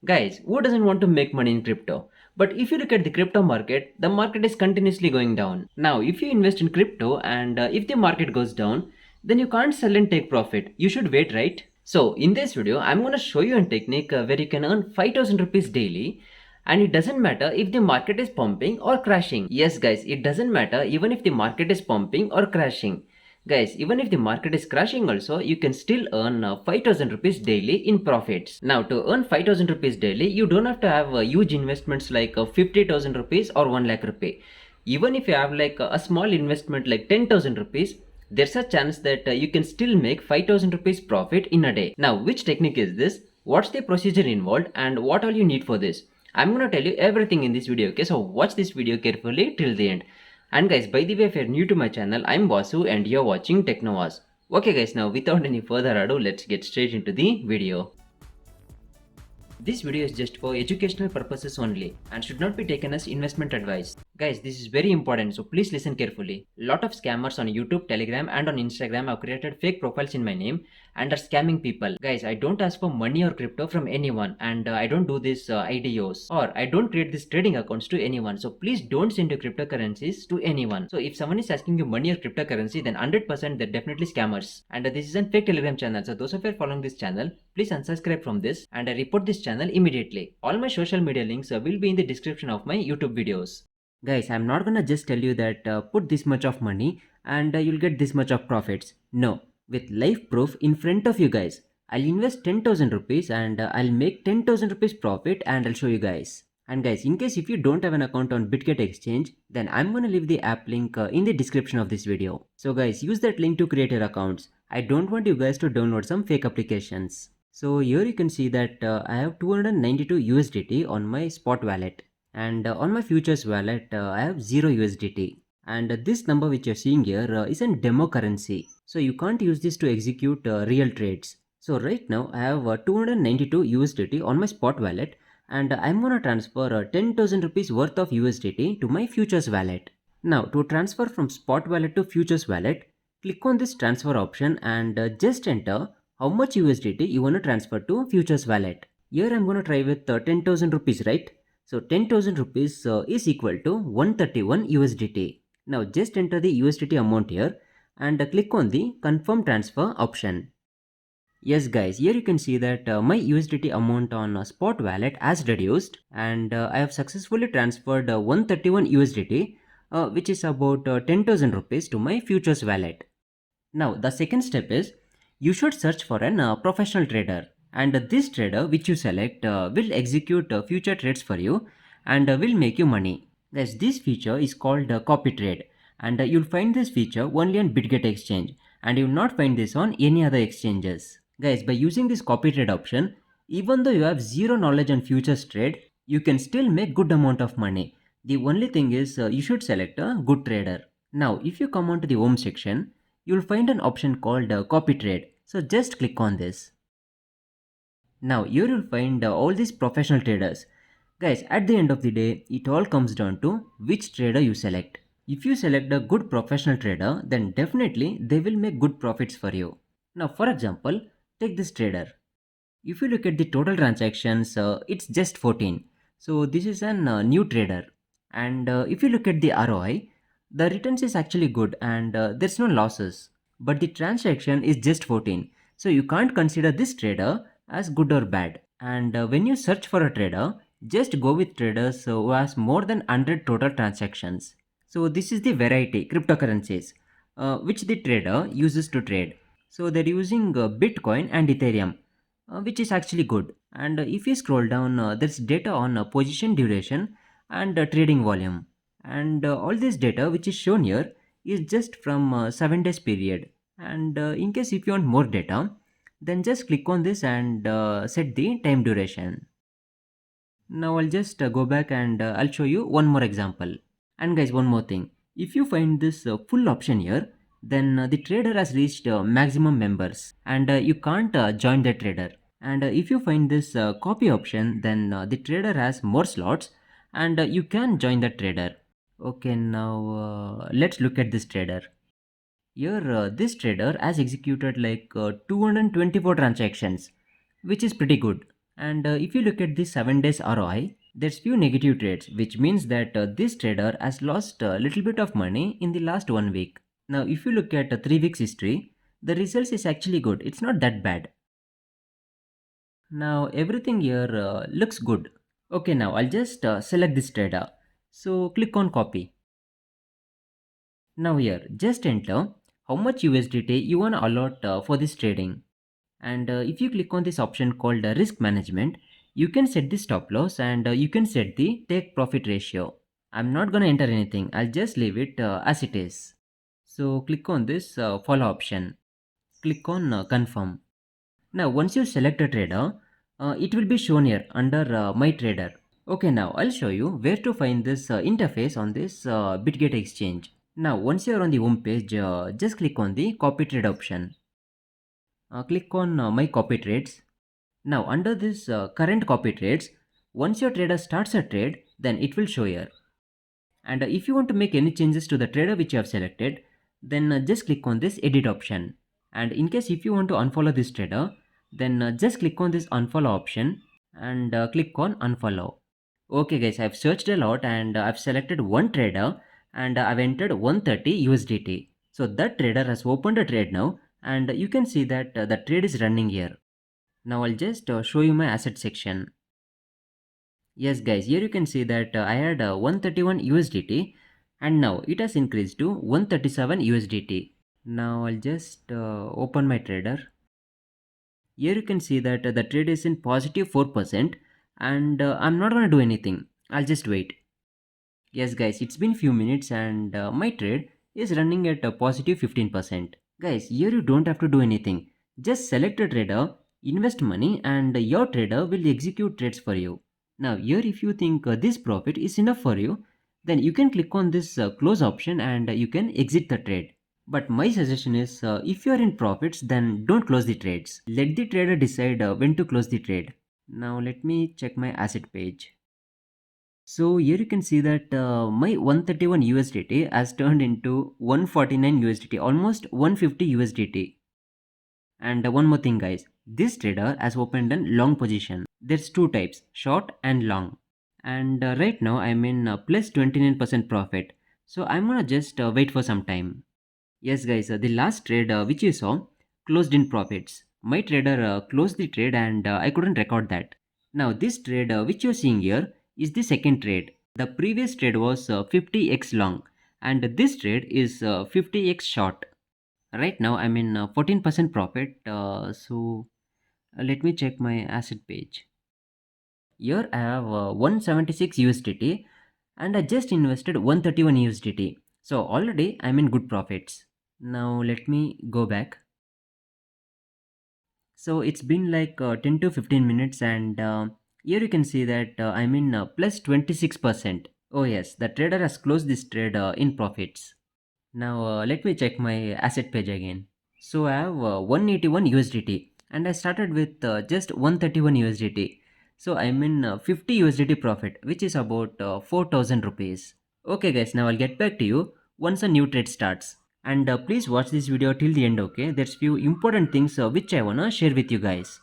Guys, who doesn't want to make money in crypto? But if you look at the crypto market, the market is continuously going down. Now, if you invest in crypto and if the market goes down, then you can't sell and take profit. You should wait, right? So, in this video, I'm going to show you a technique where you can earn 5000 rupees daily, and it doesn't matter if the market is pumping or crashing. Yes, guys, it doesn't matter even if the market is pumping or crashing. Guys, even if the market is crashing also, you can still earn 5000 rupees daily in profits. Now, to earn 5000 rupees daily, you don't have to have huge investments like 50,000 rupees or 1 lakh rupee. Even if you have like a small investment like 10,000 rupees, there's a chance that you can still make 5000 rupees profit in a day. Now, which technique is this? What's the procedure involved and what all you need for this? I'm gonna tell you everything in this video, okay? So watch this video carefully till the end. And guys, by the way, if you're new to my channel, I'm Vasu and you're watching Techno. Okay guys, now without any further ado, let's get straight into the video. This video is just for educational purposes only and should not be taken as investment advice. Guys, this is very important, so please listen carefully. Lot of scammers on YouTube, Telegram and on Instagram have created fake profiles in my name and are scamming people. Guys, I don't ask for money or crypto from anyone, and I don't do this IDOs, or I don't create these trading accounts to anyone. So please don't send your cryptocurrencies to anyone. So if someone is asking you money or cryptocurrency, then 100% they're definitely scammers. And this is a fake Telegram channel. So those of you following this channel, please unsubscribe from this and report this channel immediately. All my social media links will be in the description of my YouTube videos. Guys, I'm not gonna just tell you that put this much of money and you'll get this much of profits. No, with live proof in front of you guys. I'll invest 10,000 rupees and I'll make 10,000 rupees profit and I'll show you guys. And guys, in case if you don't have an account on Bitget exchange, then I'm gonna leave the app link in the description of this video. So guys, use that link to create your accounts. I don't want you guys to download some fake applications. So here you can see that I have 292 USDT on my spot wallet. And on my futures wallet, I have 0 USDT. And this number which you're seeing here is a demo currency. So you can't use this to execute real trades. So right now I have 292 USDT on my spot wallet, and I'm gonna transfer 10,000 rupees worth of USDT to my futures wallet. Now to transfer from spot wallet to futures wallet, click on this transfer option and just enter how much USDT you wanna transfer to futures wallet. Here I'm gonna try with 10,000 rupees, right? So 10,000 rupees is equal to 131 USDT. Now just enter the USDT amount here and click on the confirm transfer option. Yes guys, here you can see that my USDT amount on spot wallet has reduced, and I have successfully transferred 131 USDT, which is about 10,000 rupees to my futures wallet. Now the second step is you should search for an professional trader, and this trader which you select will execute future trades for you and will make you money. Thus, this feature is called copy trade, and you'll find this feature only on Bitget exchange, and you will not find this on any other exchanges. Guys, by using this copy trade option, even though you have zero knowledge on futures trade, you can still make good amount of money. The only thing is you should select a good trader. Now if you come on to the home section, you'll find an option called copy trade. So just click on this. Now here you'll find all these professional traders. Guys, at the end of the day, it all comes down to which trader you select. If you select a good professional trader, then definitely they will make good profits for you. Now for example, take this trader. If you look at the total transactions, it's just 14. So this is an new trader. And if you look at the ROI, the returns is actually good, and there's no losses. But the transaction is just 14. So you can't consider this trader as good or bad. And when you search for a trader, just go with traders who has more than 100 total transactions. So this is the variety cryptocurrencies which the trader uses to trade. So they're using Bitcoin and Ethereum, which is actually good. And if you scroll down, there's data on position duration and trading volume. And all this data which is shown here is just from 7 days period. And in case if you want more data, then just click on this and set the time duration. Now I'll just go back and I'll show you one more example. And guys, one more thing. If you find this full option here, then the trader has reached maximum members, and you can't join the trader. And if you find this copy option, then the trader has more slots and you can join the trader. Okay, now let's look at this trader. Here, this trader has executed like 224 transactions, which is pretty good. And if you look at the 7 days ROI, there's few negative trades, which means that this trader has lost a little bit of money in the last 1 week. Now, if you look at 3 weeks history, the results is actually good. It's not that bad. Now, everything here looks good. Okay, now I'll just select this trader. So, click on copy. Now here, just enter how much USDT you want to allot for this trading. And if you click on this option called risk management, you can set the stop loss and you can set the take profit ratio. I'm not gonna enter anything. I'll just leave it as it is. So click on this follow option. Click on confirm. Now once you select a trader, it will be shown here under my trader. Okay, now I'll show you where to find this interface on this Bitget exchange. Now once you're on the home page, just click on the copy trade option. Click on my copy trades. Now under this current copy trades, once your trader starts a trade, then it will show here. And if you want to make any changes to the trader which you have selected, then just click on this edit option. And in case if you want to unfollow this trader, then just click on this unfollow option and click on unfollow. Okay guys, I've searched a lot and I've selected one trader and I've entered 130 USDT. So that trader has opened a trade now and you can see that the trade is running here. Now I'll just show you my asset section. Yes guys, here you can see that I had 131 USDT and now it has increased to 137 USDT. Now I'll just open my trader. Here you can see that the trade is in positive 4% and I'm not gonna do anything. I'll just wait. Yes guys, it's been few minutes and my trade is running at a positive 15%. Guys, here you don't have to do anything. Just select a trader, invest money and your trader will execute trades for you. Now here if you think this profit is enough for you, then you can click on this close option and you can exit the trade. But my suggestion is if you are in profits then don't close the trades. Let the trader decide when to close the trade. Now let me check my asset page. So here you can see that my 131 USDT has turned into 149 USDT, almost 150 USDT. And one more thing guys, this trader has opened a long position. There's two types, short and long. And right now I'm in plus 29% profit. So I'm gonna just wait for some time. Yes guys, the last trade which you saw closed in profits. My trader closed the trade and I couldn't record that. Now this trade which you're seeing here is the second trade. The previous trade was 50x long and this trade is 50x short. Right now I'm in 14% profit. So let me check my asset page. Here I have 176 USDT and I just invested 131 USDT. So already I'm in good profits. Now let me go back. So it's been like 10 to 15 minutes and here you can see that I'm in plus 26%. Oh yes, the trader has closed this trade in profits. Now let me check my asset page again. So I have 181 USDT and I started with just 131 USDT. So I'm in 50 USDT profit, which is about 4000 rupees. Okay guys, now I'll get back to you once a new trade starts. And please watch this video till the end, okay? There's few important things which I wanna share with you guys.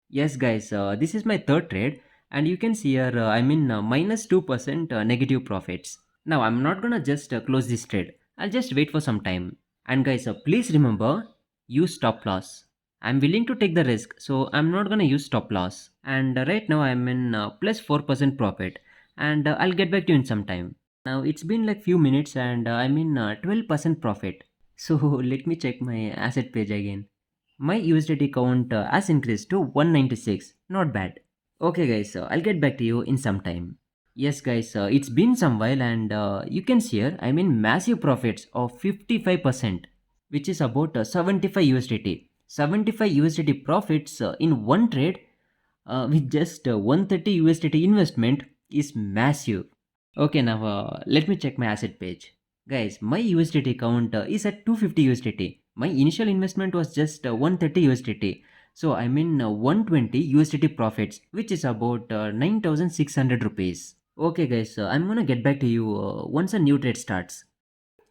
Yes guys, this is my third trade and you can see here I'm in minus 2% negative profits. Now I'm not gonna just close this trade. I'll just wait for some time. And guys, please remember, use stop loss. I'm willing to take the risk, so I'm not gonna use stop loss. And right now I'm in plus 4% profit and I'll get back to you in some time. Now it's been like few minutes and I'm in 12% profit. So let me check my asset page again. My USDT count has increased to 196. Not bad. Okay guys, I'll get back to you in some time. Yes guys, it's been some while and you can see here I'm in massive profits of 55%, which is about 75 USDT. 75 USDT profits in one trade with just 130 USDT investment is massive. Okay, now let me check my asset page. Guys, my USDT count is at 250 USDT. My initial investment was just 130 USDT. So I'm in 120 USDT profits, which is about 9600 rupees. Okay guys, I'm gonna get back to you once a new trade starts.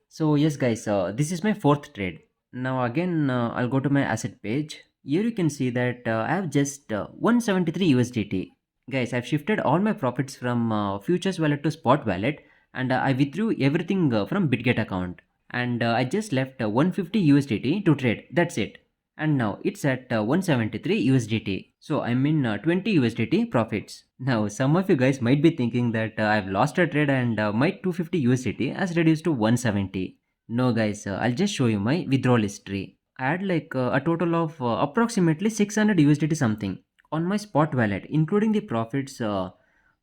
So yes guys, this is my fourth trade. Now again, I'll go to my asset page. Here you can see that I have just 173 USDT. Guys, I've shifted all my profits from futures wallet to spot wallet, and I withdrew everything from Bitget account. And I just left 150 USDT to trade. That's it. And now it's at 173 USDT. So I'm in 20 USDT profits. Now some of you guys might be thinking that I've lost a trade and my 250 USDT has reduced to 170. No guys, I'll just show you my withdrawal history. I had like a total of approximately 600 USDT something on my spot wallet, including the profits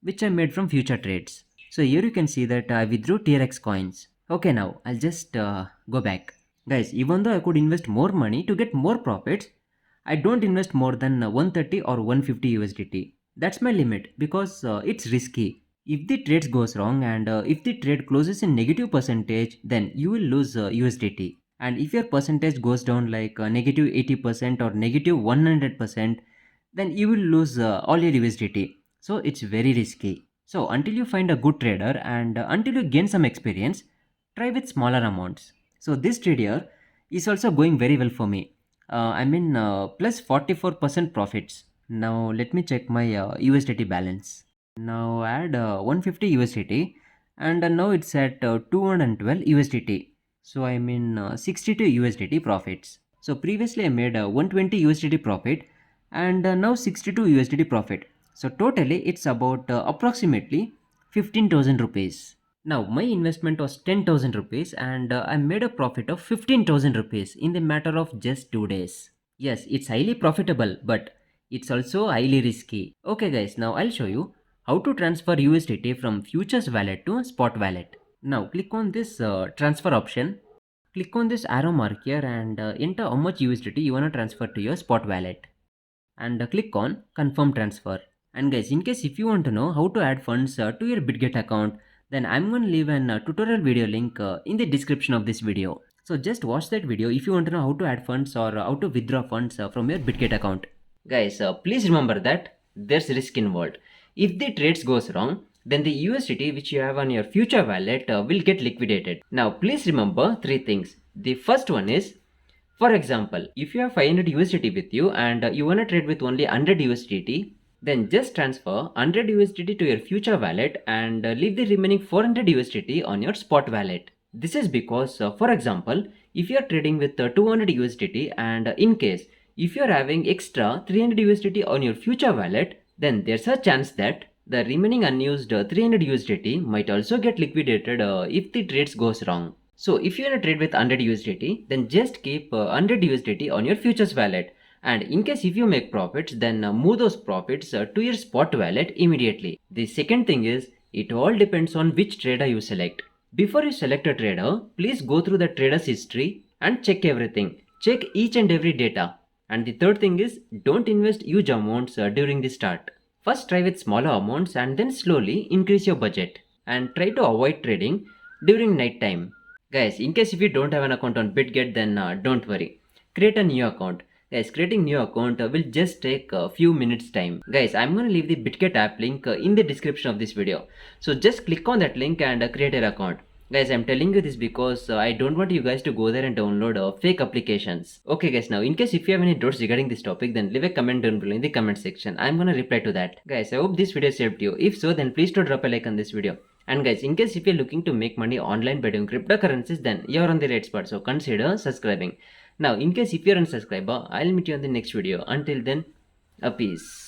which I made from future trades. So here you can see that I withdrew TRX coins. Okay, now I'll just go back. Guys, even though I could invest more money to get more profits, I don't invest more than 130 or 150 USDT. That's my limit because it's risky. If the trade goes wrong and if the trade closes in negative percentage, then you will lose USDT. And if your percentage goes down like negative 80% or negative 100%, then you will lose all your USDT. So it's very risky. So until you find a good trader and until you gain some experience, try with smaller amounts. So this trade here is also going very well for me. I'm in plus 44% profits. Now let me check my USDT balance. Now add 150 USDT and now it's at 212 USDT. So I'm in 62 USDT profits. So previously I made 120 USDT profit and now 62 USDT profit. So totally it's about approximately 15,000 rupees. Now my investment was 10,000 rupees and I made a profit of 15,000 rupees in the matter of just 2 days. Yes, it's highly profitable, but it's also highly risky. Okay guys, now I'll show you how to transfer USDT from futures wallet to spot wallet. Now click on this transfer option. Click on this arrow mark here and enter how much USDT you want to transfer to your spot wallet. And click on confirm transfer. And guys, in case if you want to know how to add funds to your Bitget account, then I'm going to leave an tutorial video link in the description of this video. So just watch that video if you want to know how to add funds or how to withdraw funds from your Bitget account. Guys, please remember that there's risk involved. If the trades goes wrong, then the USDT which you have on your future wallet will get liquidated. Now please remember three things. The first one is, for example, if you have 500 USDT with you and you want to trade with only 100 USDT, then just transfer 100 USDT to your future wallet and leave the remaining 400 USDT on your spot wallet. This is because, for example, if you are trading with 200 USDT and in case if you are having extra 300 USDT on your future wallet, then there's a chance that the remaining unused 300 USDT might also get liquidated if the trades goes wrong. So if you want to trade with 100 USDT, then just keep 100 USDT on your futures wallet. And in case if you make profits, then move those profits to your spot wallet immediately. The second thing is, it all depends on which trader you select. Before you select a trader, please go through the trader's history and check everything. Check each and every data. And the third thing is, don't invest huge amounts during the start. First try with smaller amounts and then slowly increase your budget. And try to avoid trading during night time. Guys, in case if you don't have an account on Bitget, then don't worry. Create a new account. Guys, creating new account will just take a few minutes time. Guys, I'm going to leave the Bitget app link in the description of this video. So just click on that link and create an account. Guys, I'm telling you this because I don't want you guys to go there and download fake applications. Okay guys, now in case if you have any doubts regarding this topic, then leave a comment down below in the comment section. I'm gonna reply to that. Guys, I hope this video helped you. If so, then please do drop a like on this video. And guys, in case if you're looking to make money online by doing cryptocurrencies, then you're on the right spot. So consider subscribing. Now, in case if you're an unsubscriber, I'll meet you on the next video. Until then, a peace.